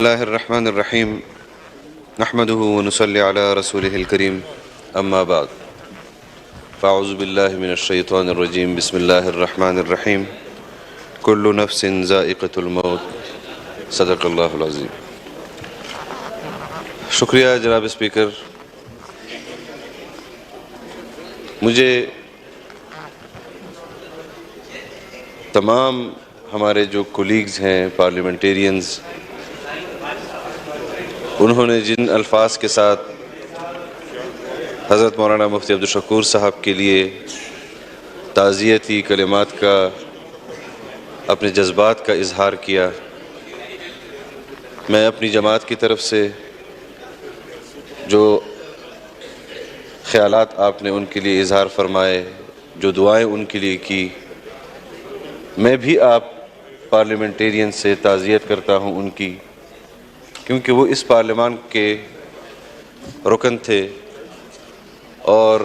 اللہ الرحمن الرحیم نحمدہ ونصلی علی رسولہ الکریم اما بعد فاعوذ باللہ من الشیطان الرجیم بسم اللہ الرحمن الرحیم کل نفس ذائقۃ الموت صدق اللہ العظیم۔ شکریہ جناب اسپیکر، مجھے تمام ہمارے جو کولیگز ہیں پارلیمنٹیرینز، انہوں نے جن الفاظ کے ساتھ حضرت مولانا مفتی عبدالشکور صاحب کے لیے تعزیتی کلمات کا اپنے جذبات کا اظہار کیا، میں اپنی جماعت کی طرف سے جو خیالات آپ نے ان کے لیے اظہار فرمائے، جو دعائیں ان کے لیے کی، میں بھی آپ پارلیمنٹیرین سے تعزیت کرتا ہوں ان کی، کیونکہ وہ اس پارلیمان کے رکن تھے، اور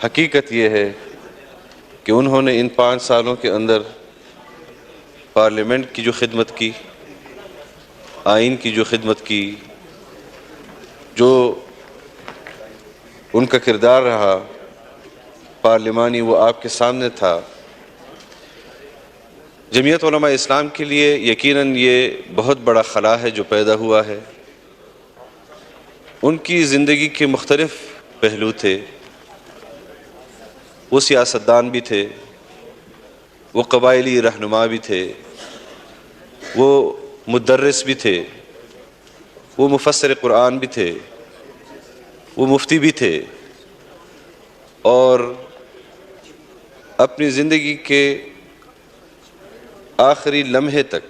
حقیقت یہ ہے کہ انہوں نے ان 5 سالوں کے اندر پارلیمنٹ کی جو خدمت کی، آئین کی جو خدمت کی، جو ان کا کردار رہا پارلیمانی، وہ آپ کے سامنے تھا۔ جمعیت علماء اسلام کے لیے یقیناً یہ بہت بڑا خلا ہے جو پیدا ہوا ہے۔ ان کی زندگی کے مختلف پہلو تھے، وہ سیاستدان بھی تھے، وہ قبائلی رہنما بھی تھے، وہ مدرس بھی تھے، وہ مفسر قرآن بھی تھے، وہ مفتی بھی تھے، اور اپنی زندگی کے آخری لمحے تک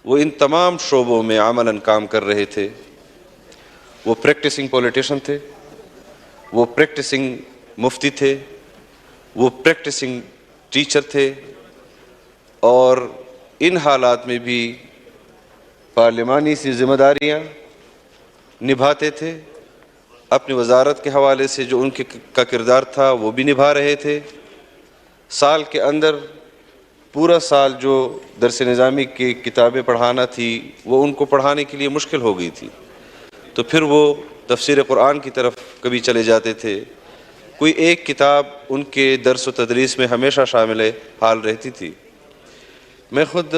وہ ان تمام شعبوں میں عملاً کام کر رہے تھے۔ وہ پریکٹسنگ پولیٹیشن تھے، وہ پریکٹسنگ مفتی تھے، وہ پریکٹسنگ ٹیچر تھے، اور ان حالات میں بھی پارلیمانی سی ذمہ داریاں نبھاتے تھے۔ اپنی وزارت کے حوالے سے جو ان کا کردار تھا وہ بھی نبھا رہے تھے۔ سال کے اندر پورا سال جو درس نظامی کی کتابیں پڑھانا تھی وہ ان کو پڑھانے کے لیے مشکل ہو گئی تھی، تو پھر وہ تفسیر قرآن کی طرف کبھی چلے جاتے تھے۔ کوئی ایک کتاب ان کے درس و تدریس میں ہمیشہ شامل حال رہتی تھی۔ میں خود،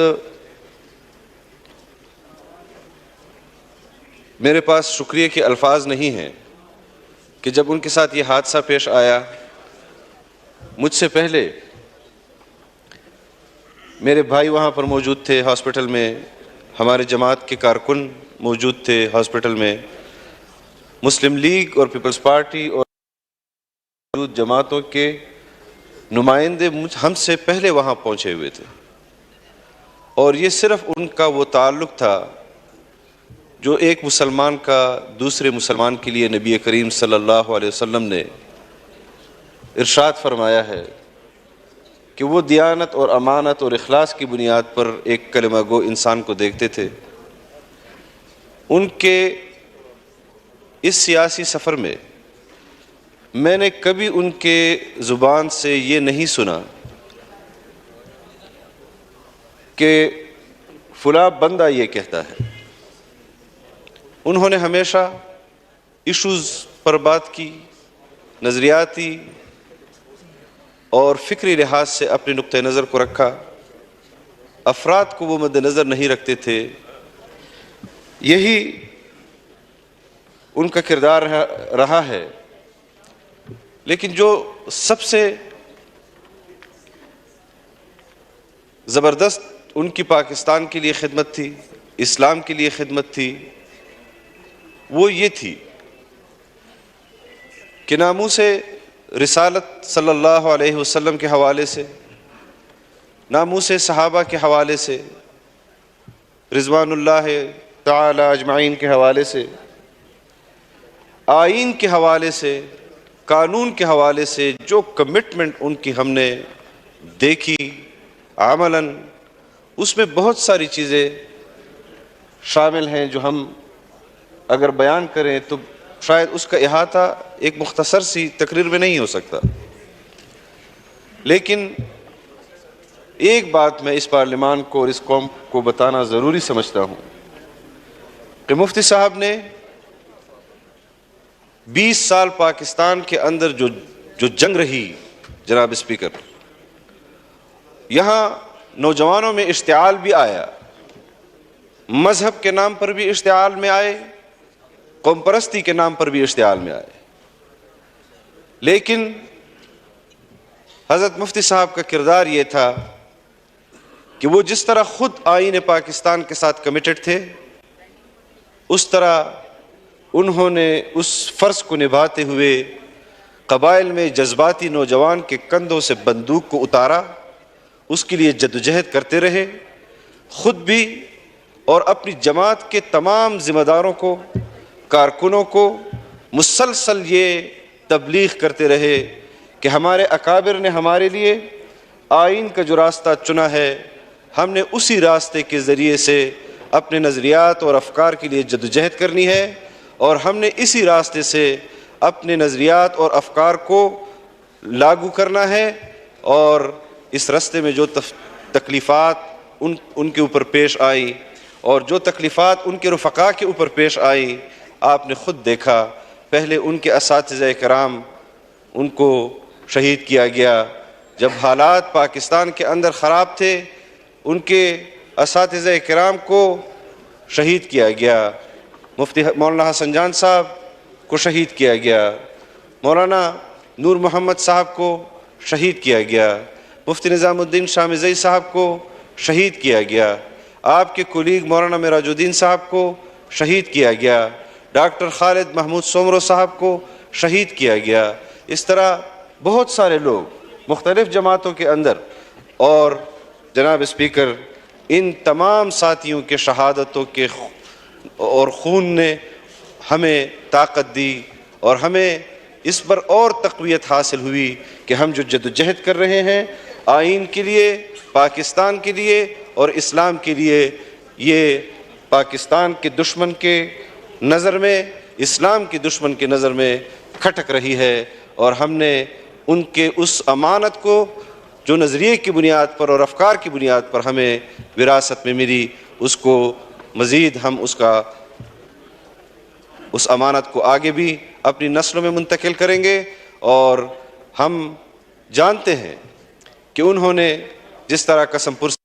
میرے پاس شکریہ کے الفاظ نہیں ہیں کہ جب ان کے ساتھ یہ حادثہ پیش آیا، مجھ سے پہلے میرے بھائی وہاں پر موجود تھے ہاسپٹل میں، ہمارے جماعت کے کارکن موجود تھے ہاسپٹل میں، مسلم لیگ اور پیپلز پارٹی اور جماعتوں کے نمائندے ہم سے پہلے وہاں پہنچے ہوئے تھے، اور یہ صرف ان کا وہ تعلق تھا جو ایک مسلمان کا دوسرے مسلمان کے لیے نبی کریم صلی اللہ علیہ وسلم نے ارشاد فرمایا ہے کہ وہ دیانت اور امانت اور اخلاص کی بنیاد پر ایک کلمہ گو انسان کو دیکھتے تھے۔ ان کے اس سیاسی سفر میں نے کبھی ان کے زبان سے یہ نہیں سنا کہ فلاں بندہ یہ کہتا ہے۔ انہوں نے ہمیشہ ایشوز پر بات کی، نظریاتی اور فکری لحاظ سے اپنے نقطہ نظر کو رکھا، افراد کو وہ مد نظر نہیں رکھتے تھے۔ یہی ان کا کردار رہا ہے۔ لیکن جو سب سے زبردست ان کی پاکستان کے لیے خدمت تھی، اسلام کے لیے خدمت تھی، وہ یہ تھی کہ ناموس رسالت صلی اللہ علیہ وسلم کے حوالے سے، ناموس صحابہ کے حوالے سے، رضوان اللہ تعالی اجمعین کے حوالے سے، آئین کے حوالے سے، قانون کے حوالے سے جو کمٹمنٹ ان کی ہم نے دیکھی عملاً، اس میں بہت ساری چیزیں شامل ہیں جو ہم اگر بیان کریں تو شاید اس کا احاطہ ایک مختصر سی تقریر میں نہیں ہو سکتا۔ لیکن ایک بات میں اس پارلیمان کو اور اس قوم کو بتانا ضروری سمجھتا ہوں کہ مفتی صاحب نے 20 سال پاکستان کے اندر جو جنگ رہی جناب اسپیکر، یہاں نوجوانوں میں اشتعال بھی آیا، مذہب کے نام پر بھی اشتعال میں آئے، قوم پرستی کے نام پر بھی اشتعال میں آئے، لیکن حضرت مفتی صاحب کا کردار یہ تھا کہ وہ جس طرح خود آئین پاکستان کے ساتھ کمیٹڈ تھے، اس طرح انہوں نے اس فرض کو نبھاتے ہوئے قبائل میں جذباتی نوجوان کے کندھوں سے بندوق کو اتارا، اس کے لیے جدوجہد کرتے رہے، خود بھی اور اپنی جماعت کے تمام ذمہ داروں کو، کارکنوں کو مسلسل یہ تبلیغ کرتے رہے کہ ہمارے اکابر نے ہمارے لیے آئین کا جو راستہ چنا ہے، ہم نے اسی راستے کے ذریعے سے اپنے نظریات اور افکار کے لیے جدوجہد کرنی ہے، اور ہم نے اسی راستے سے اپنے نظریات اور افکار کو لاگو کرنا ہے، اور اس راستے میں جو تکلیفات ان کے اوپر پیش آئی اور جو تکلیفات ان کے رفقا کے اوپر پیش آئی، آپ نے خود دیکھا۔ پہلے ان کے اساتذہ کرام ان کو شہید کیا گیا، جب حالات پاکستان کے اندر خراب تھے ان کے اساتذہ کرام کو شہید کیا گیا، مفتی مولانا حسن جان صاحب کو شہید کیا گیا، مولانا نور محمد صاحب کو شہید کیا گیا، مفتی نظام الدین شاہ مزئی صاحب کو شہید کیا گیا، آپ کے کولیگ مولانا معراج الدین صاحب کو شہید کیا گیا، ڈاکٹر خالد محمود سومرو صاحب کو شہید کیا گیا، اس طرح بہت سارے لوگ مختلف جماعتوں کے اندر۔ اور جناب اسپیکر، ان تمام ساتھیوں کے شہادتوں کے اور خون نے ہمیں طاقت دی، اور ہمیں اس پر اور تقویت حاصل ہوئی کہ ہم جو جدوجہد کر رہے ہیں آئین کے لیے، پاکستان کے لیے اور اسلام کے لیے، یہ پاکستان کے دشمن کے نظر میں، اسلام کے دشمن کے نظر میں کھٹک رہی ہے، اور ہم نے ان کے اس امانت کو جو نظریے کی بنیاد پر اور افکار کی بنیاد پر ہمیں وراثت میں ملی، اس کو مزید ہم اس امانت کو آگے بھی اپنی نسلوں میں منتقل کریں گے۔ اور ہم جانتے ہیں کہ انہوں نے جس طرح قسم پرسی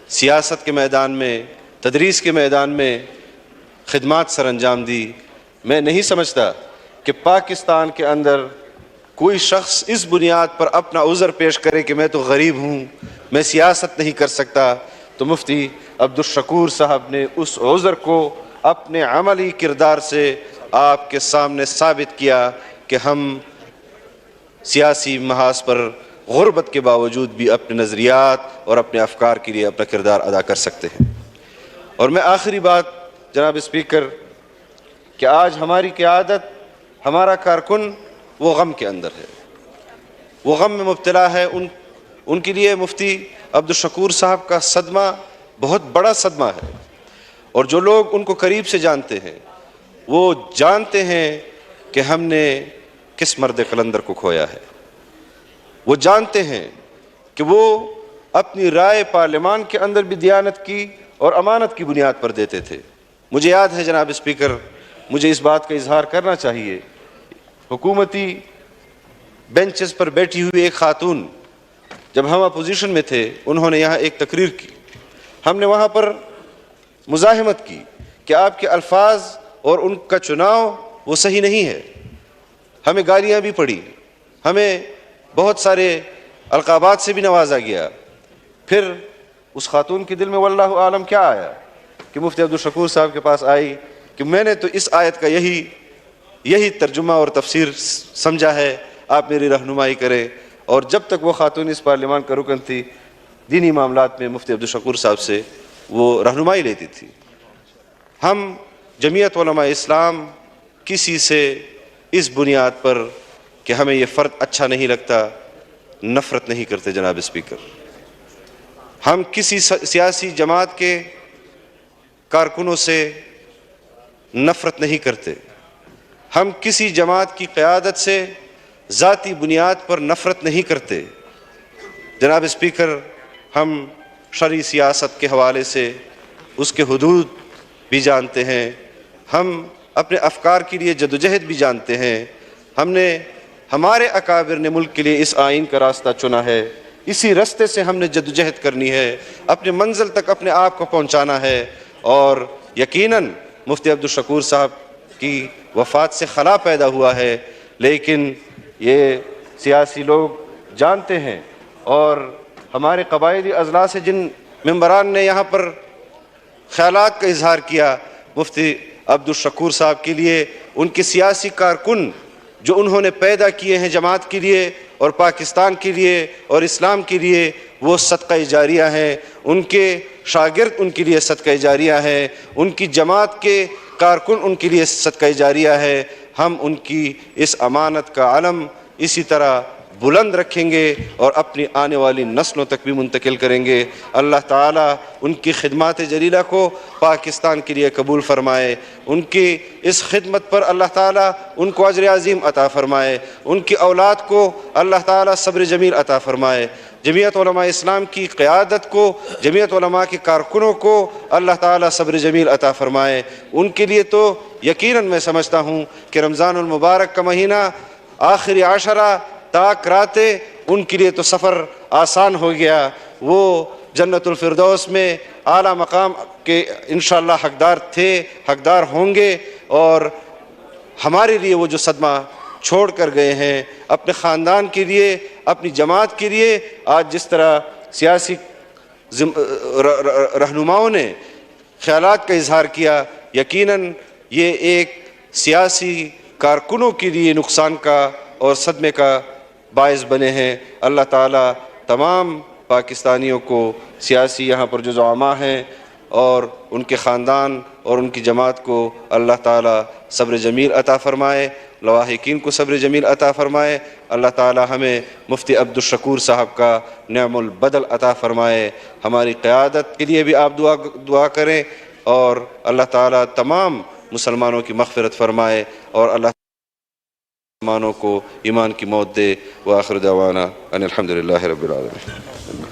سیاست کے میدان میں، تدریس کے میدان میں خدمات سر انجام دی، میں نہیں سمجھتا کہ پاکستان کے اندر کوئی شخص اس بنیاد پر اپنا عذر پیش کرے کہ میں تو غریب ہوں، میں سیاست نہیں کر سکتا۔ تو مفتی عبدالشکور صاحب نے اس عذر کو اپنے عملی کردار سے آپ کے سامنے ثابت کیا کہ ہم سیاسی محاذ پر غربت کے باوجود بھی اپنے نظریات اور اپنے افکار کے لیے اپنا کردار ادا کر سکتے ہیں۔ اور میں آخری بات جناب اسپیکر، کہ آج ہماری قیادت، ہمارا کارکن وہ غم کے اندر ہے، وہ غم میں مبتلا ہے۔ ان کے لیے مفتی عبدالشکور صاحب کا صدمہ بہت بڑا صدمہ ہے، اور جو لوگ ان کو قریب سے جانتے ہیں وہ جانتے ہیں کہ ہم نے کس مرد قلندر کو کھویا ہے، وہ جانتے ہیں کہ وہ اپنی رائے پارلیمان کے اندر بھی دیانت کی اور امانت کی بنیاد پر دیتے تھے۔ مجھے یاد ہے جناب اسپیکر، مجھے اس بات کا اظہار کرنا چاہیے، حکومتی بینچز پر بیٹھی ہوئی ایک خاتون جب ہم اپوزیشن میں تھے، انہوں نے یہاں ایک تقریر کی، ہم نے وہاں پر مزاحمت کی کہ آپ کے الفاظ اور ان کا چناؤ وہ صحیح نہیں ہے، ہمیں گالیاں بھی پڑی، ہمیں بہت سارے القابات سے بھی نوازا گیا۔ پھر اس خاتون کے دل میں واللہ عالم کیا آیا کہ مفتی عبدالشکور صاحب کے پاس آئی کہ میں نے تو اس آیت کا یہی ترجمہ اور تفسیر سمجھا ہے، آپ میری رہنمائی کریں۔ اور جب تک وہ خاتون اس پارلیمان کا رکن تھی، دینی معاملات میں مفتی عبدالشکور صاحب سے وہ رہنمائی لیتی تھی۔ ہم جمعیت علماء اسلام کسی سے اس بنیاد پر کہ ہمیں یہ فرد اچھا نہیں لگتا نفرت نہیں کرتے جناب اسپیکر، ہم کسی سیاسی جماعت کے کارکنوں سے نفرت نہیں کرتے، ہم کسی جماعت کی قیادت سے ذاتی بنیاد پر نفرت نہیں کرتے، جناب اسپیکر، ہم شرعی سیاست کے حوالے سے اس کے حدود بھی جانتے ہیں، ہم اپنے افکار کے لیے جدوجہد بھی جانتے ہیں۔ ہم نے، ہمارے اکابر نے ملک کے لیے اس آئین کا راستہ چنا ہے، اسی راستے سے ہم نے جدوجہد کرنی ہے، اپنے منزل تک اپنے آپ کو پہنچانا ہے۔ اور یقیناً مفتی عبدالشکور صاحب کی وفات سے خلا پیدا ہوا ہے، لیکن یہ سیاسی لوگ جانتے ہیں، اور ہمارے قبائلی اضلاع سے جن ممبران نے یہاں پر خیالات کا اظہار کیا مفتی عبدالشکور صاحب کے لیے، ان کے سیاسی کارکن جو انہوں نے پیدا کیے ہیں جماعت کے لیے اور پاکستان کے لیے اور اسلام کے لیے، وہ صدقہ جاریہ ہیں، ان کے شاگرد ان کے لیے صدقہ جاریہ ہیں، ان کی جماعت کے کارکن ان کے لیے صدقہ جاریہ ہے۔ ہم ان کی اس امانت کا علم اسی طرح بلند رکھیں گے اور اپنی آنے والی نسلوں تک بھی منتقل کریں گے۔ اللہ تعالیٰ ان کی خدمات جلیلہ کو پاکستان کے لیے قبول فرمائے، ان کی اس خدمت پر اللہ تعالیٰ ان کو اجر عظیم عطا فرمائے، ان کی اولاد کو اللہ تعالیٰ صبر جمیل عطا فرمائے، جمعیت علماء اسلام کی قیادت کو، جمعیت علماء کے کارکنوں کو اللہ تعالیٰ صبر جمیل عطا فرمائے۔ ان کے لیے تو یقیناً میں سمجھتا ہوں کہ رمضان المبارک کا مہینہ، آخری عشرہ تاک راتیں، ان کے لیے تو سفر آسان ہو گیا، وہ جنت الفردوس میں اعلیٰ مقام کے انشاءاللہ حقدار تھے، حقدار ہوں گے۔ اور ہمارے لیے وہ جو صدمہ چھوڑ کر گئے ہیں، اپنے خاندان کے لیے، اپنی جماعت کے لیے، آج جس طرح سیاسی رہنماؤں نے خیالات کا اظہار کیا، یقیناً یہ ایک سیاسی کارکنوں کے لیے نقصان کا اور صدمے کا باعث بنے ہیں۔ اللہ تعالیٰ تمام پاکستانیوں کو، سیاسی یہاں پر جو زعماء ہیں اور ان کے خاندان اور ان کی جماعت کو اللہ تعالیٰ صبر جمیل عطا فرمائے، لواحقین کو صبر جمیل عطا فرمائے۔ اللہ تعالیٰ ہمیں مفتی عبدالشکور صاحب کا نعم البدل عطا فرمائے۔ ہماری قیادت کے لیے بھی آپ دعا کریں، اور اللہ تعالیٰ تمام مسلمانوں کی مغفرت فرمائے، اور اللہ مسلمانوں کو ایمان کی موت دے۔ وآخر دعوانا ان الحمدللہ رب العالمین۔